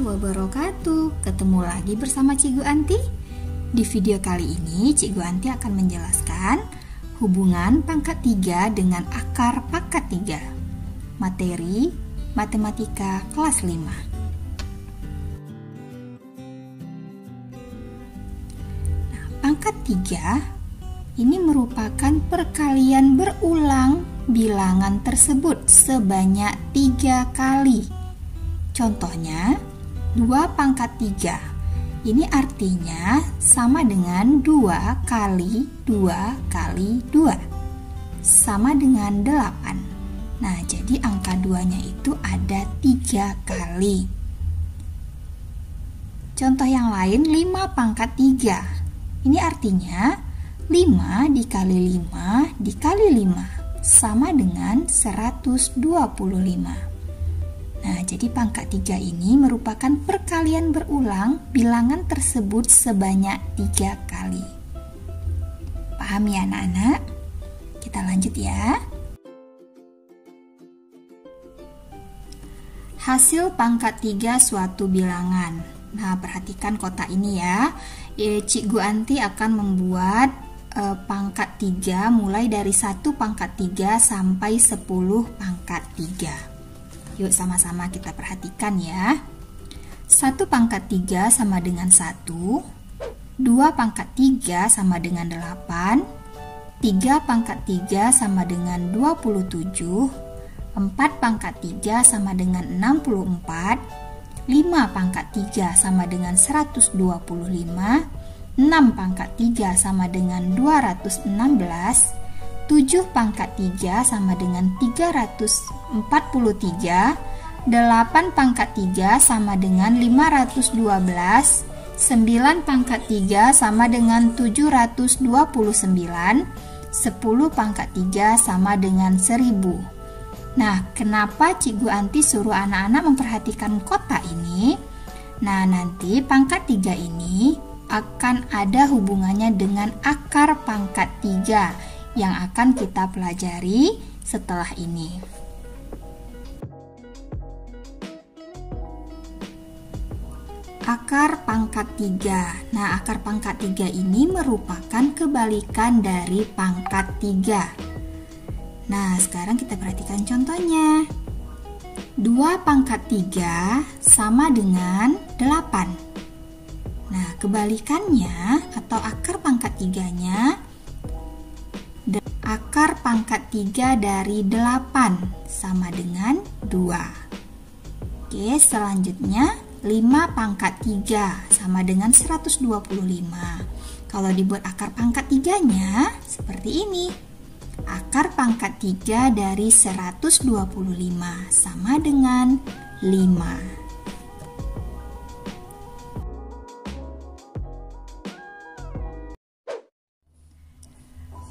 wabarakatuh. Ketemu lagi bersama Cikgu Anti. Di video kali ini Cikgu Anti akan menjelaskan hubungan pangkat 3 dengan akar pangkat 3. Materi Matematika kelas 5. Nah, pangkat 3 ini merupakan perkalian berulang bilangan tersebut sebanyak 3 kali. Contohnya, 2 pangkat 3. Ini artinya sama dengan 2 kali 2 kali 2. Sama dengan 8. Nah, jadi angka 2-nya itu ada 3 kali. Contoh yang lain, 5 pangkat 3. Ini artinya 5 dikali 5 dikali 5 sama dengan 125. Nah, jadi pangkat 3 ini merupakan perkalian berulang bilangan tersebut sebanyak 3 kali. Paham ya anak-anak? Kita lanjut ya. Hasil pangkat 3 suatu bilangan. Nah, perhatikan kotak ini ya. Cikgu Anti akan membuat pangkat 3 mulai dari 1 pangkat 3 sampai 10 pangkat 3. Yuk sama-sama kita perhatikan ya. 1 pangkat 3 sama dengan 1, 2 pangkat 3 sama dengan 8, 3 pangkat 3 sama dengan 27, 4 pangkat 3 sama dengan 64, 5 pangkat 3 sama dengan 125, 6 pangkat 3 sama dengan 216, 7 pangkat 3 sama dengan 343, 8 pangkat 3 sama dengan 512, 9 pangkat 3 sama dengan 729, 10 pangkat 3 sama dengan 1000. Nah, kenapa Cikgu Anti suruh anak-anak memperhatikan kotak ini? Nah, nanti pangkat 3 ini akan ada hubungannya dengan akar pangkat 3 yang akan kita pelajari setelah ini. Akar pangkat 3. Nah, akar pangkat 3 ini merupakan kebalikan dari pangkat 3. Nah, sekarang kita perhatikan contohnya. 2 pangkat 3 sama dengan 8. Nah, kebalikannya atau akar pangkat 3-nya, akar pangkat 3 dari 8 sama dengan 2. Oke, selanjutnya 5 pangkat 3 sama dengan 125. Kalau dibuat akar pangkat 3-nya seperti ini. Akar pangkat 3 dari 125 sama dengan 5.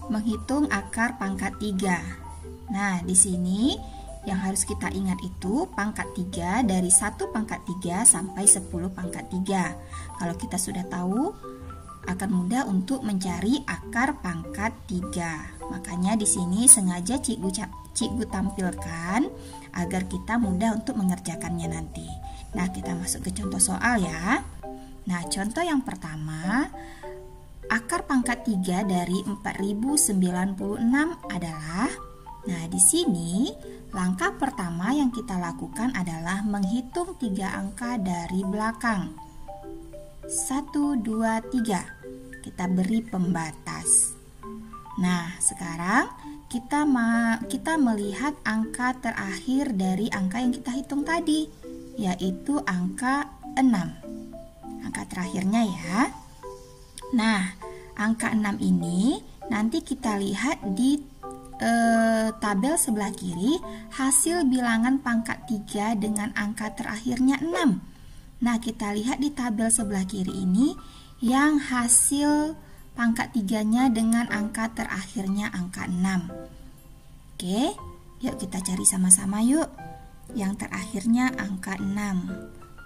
Menghitung akar pangkat 3. Nah, di sini yang harus kita ingat itu pangkat 3 dari 1 pangkat 3 sampai 10 pangkat 3. Kalau kita sudah tahu, akan mudah untuk mencari akar pangkat 3. Makanya di sini sengaja cikgu tampilkan agar kita mudah untuk mengerjakannya nanti. Nah, kita masuk ke contoh soal ya. Nah, contoh yang pertama, akar pangkat 3 dari 4096 adalah, nah di sini langkah pertama yang kita lakukan adalah menghitung 3 angka dari belakang. 1, 2, 3. Kita beri pembatas. Nah, sekarang kita melihat angka terakhir dari angka yang kita hitung tadi, yaitu angka 6. Angka terakhirnya ya. Nah, angka 6 ini nanti kita lihat di tabel sebelah kiri hasil bilangan pangkat 3 dengan angka terakhirnya 6. Nah, kita lihat di tabel sebelah kiri ini yang hasil pangkat 3-nya dengan angka terakhirnya angka 6. Oke, yuk kita cari sama-sama yuk. Yang terakhirnya angka 6.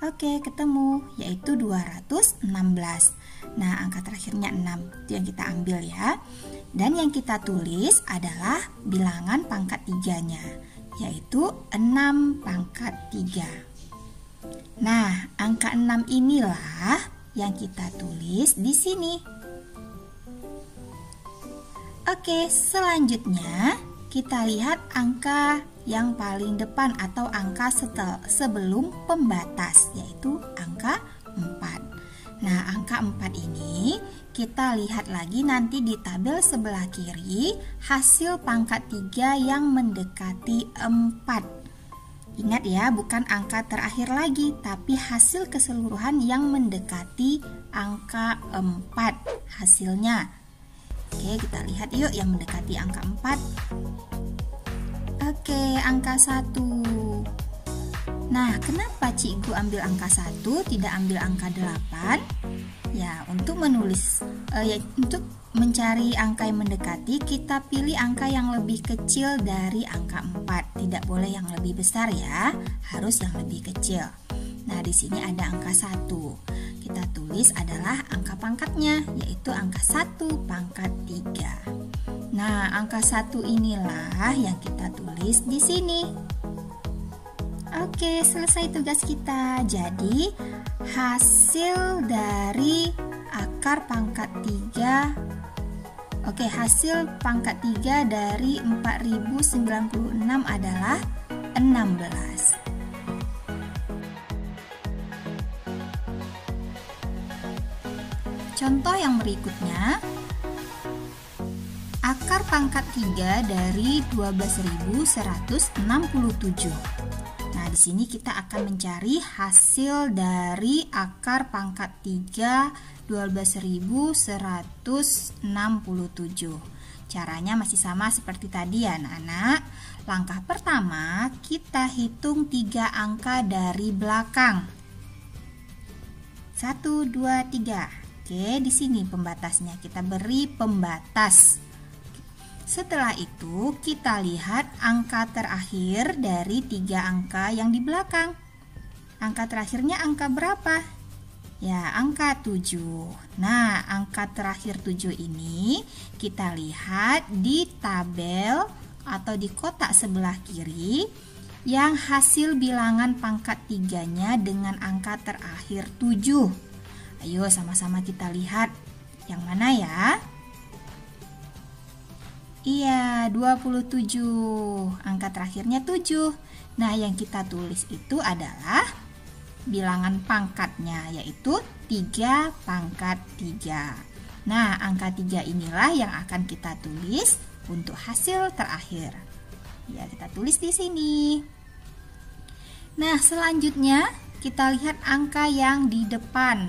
Oke, ketemu, yaitu 216. Nah, angka terakhirnya 6, itu yang kita ambil ya. Dan yang kita tulis adalah bilangan pangkat 3-nya, yaitu 6 pangkat 3. Nah, angka 6 inilah yang kita tulis di sini. Oke, selanjutnya kita lihat angka yang paling depan atau angka sebelum pembatas, yaitu angka 4. Nah, angka 4 ini kita lihat lagi nanti di tabel sebelah kiri hasil pangkat 3 yang mendekati 4. Ingat ya, bukan angka terakhir lagi, tapi hasil keseluruhan yang mendekati angka 4 hasilnya. Oke, kita lihat yuk yang mendekati angka 4. Oke, angka 1. Nah, kenapa Cikgu ambil angka 1, tidak ambil angka 8? Ya, untuk untuk mencari angka yang mendekati, kita pilih angka yang lebih kecil dari angka 4. Tidak boleh yang lebih besar ya, harus yang lebih kecil. Nah, di sini ada angka 1. Kita tulis adalah angka pangkatnya, yaitu angka 1 pangkat 3. Nah, angka 1 inilah yang kita tulis di sini. Oke, selesai tugas kita. Jadi, hasil dari akar pangkat 3, hasil pangkat 3 dari 4096 adalah 16. Contoh yang berikutnya, akar pangkat 3 dari 12.167. Nah, di sini kita akan mencari hasil dari akar pangkat 3 12.167. Caranya masih sama seperti tadi ya anak-anak. Langkah pertama, kita hitung 3 angka dari belakang. 1, 2, 3. Oke, di sini pembatasnya kita beri pembatas. Setelah itu kita lihat angka terakhir dari 3 angka yang di belakang. Angka terakhirnya angka berapa? Ya, angka 7. Nah, angka terakhir 7 ini kita lihat di tabel atau di kotak sebelah kiri yang hasil bilangan pangkat 3-nya dengan angka terakhir 7. Ayo sama-sama kita lihat yang mana ya? Iya, 27. Angka terakhirnya 7. Nah, yang kita tulis itu adalah bilangan pangkatnya, yaitu 3 pangkat 3. Nah, angka 3 inilah yang akan kita tulis untuk hasil terakhir. Ya, kita tulis di sini. Nah, selanjutnya kita lihat angka yang di depan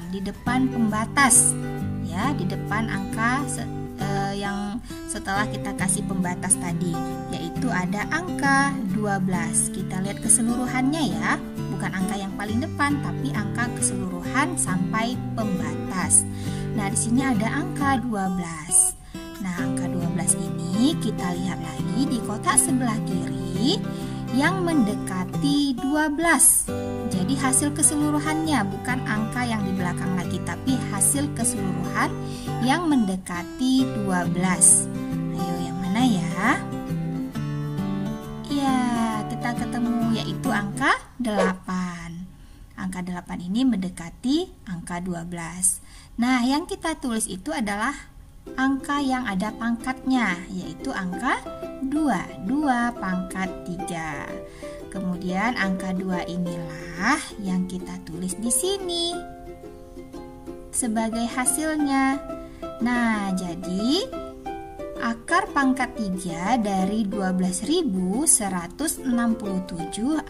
pembatas. Ya, di depan angka yang setelah kita kasih pembatas tadi, yaitu ada angka 12. Kita lihat keseluruhannya ya, bukan angka yang paling depan, tapi angka keseluruhan sampai pembatas. Nah, di sini ada angka 12. Nah, angka 12 ini kita lihat lagi di kotak sebelah kiri yang mendekati 12. Jadi hasil keseluruhannya, bukan angka yang di belakang lagi, tapi hasil keseluruhan yang mendekati 12. Ayo, yang mana ya? Ya, kita ketemu, yaitu angka 8. Angka 8 ini mendekati angka 12. Nah, yang kita tulis itu adalah angka yang ada pangkatnya, yaitu angka 2. 2 pangkat 3. Kemudian angka 2 inilah yang kita tulis di sini sebagai hasilnya. Nah, jadi akar pangkat 3 dari 12.167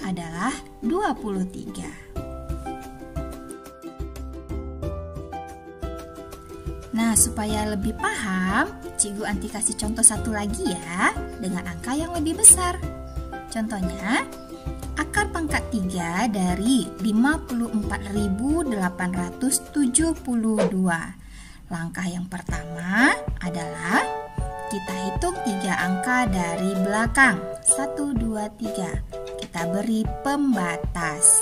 adalah 23. Nah, supaya lebih paham, Cikgu Anti kasih contoh satu lagi ya, dengan angka yang lebih besar. Contohnya, akar pangkat 3 dari 54.872. Langkah yang pertama adalah kita hitung 3 angka dari belakang. 1, 2, 3. Kita beri pembatas.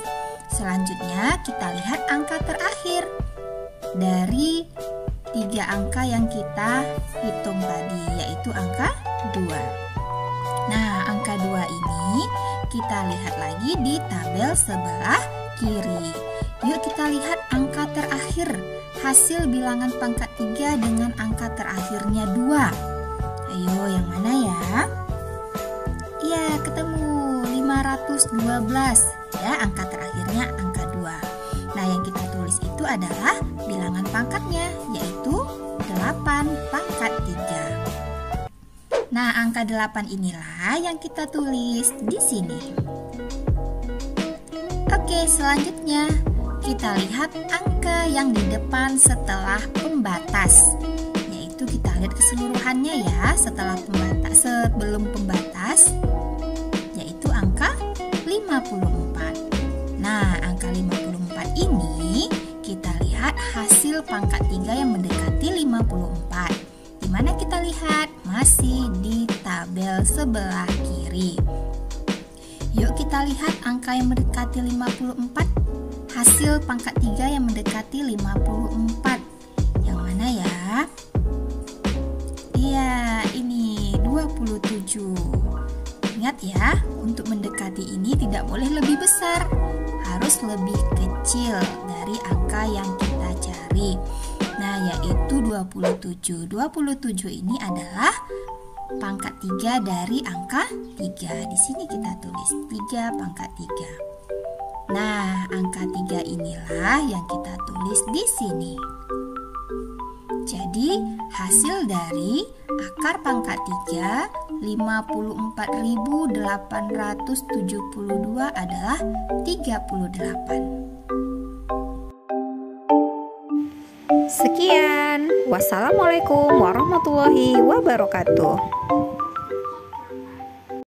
Selanjutnya kita lihat angka terakhir dari 3 angka yang kita hitung tadi, yaitu angka 2. Nah, angka 2 ini kita lihat lagi di tabel sebelah kiri. Yuk kita lihat angka terakhir. Hasil bilangan pangkat 3 dengan angka terakhirnya 2. Ayo, yang mana ya? Iya, ketemu 512. Ya, angka terakhirnya angka 2. Nah, yang kita tulis itu adalah bilangan pangkatnya, yaitu 8 pangkat 3. Nah, angka 8 inilah yang kita tulis di sini. Oke, selanjutnya kita lihat angka yang di depan setelah pembatas, yaitu kita lihat keseluruhannya ya, sebelum pembatas, yaitu angka 54. Nah, angka 54 ini kita lihat hasil pangkat 3 yang mendekati 54. Di mana kita lihat? Masih di tabel sebelah kiri. Yuk kita lihat angka yang mendekati 54. Hasil pangkat 3 yang mendekati 54. Yang mana ya? Iya, ini 27. Ingat ya, untuk mendekati ini tidak boleh lebih besar, harus lebih kecil dari angka yang kita cari. Nah, yaitu 27. 27 ini adalah pangkat 3 dari angka 3. Di sini kita tulis 3 pangkat 3. Nah, angka 3 inilah yang kita tulis di sini. Jadi, hasil dari akar pangkat 3 54.872 adalah 38. Sekian, wassalamualaikum warahmatullahi wabarakatuh.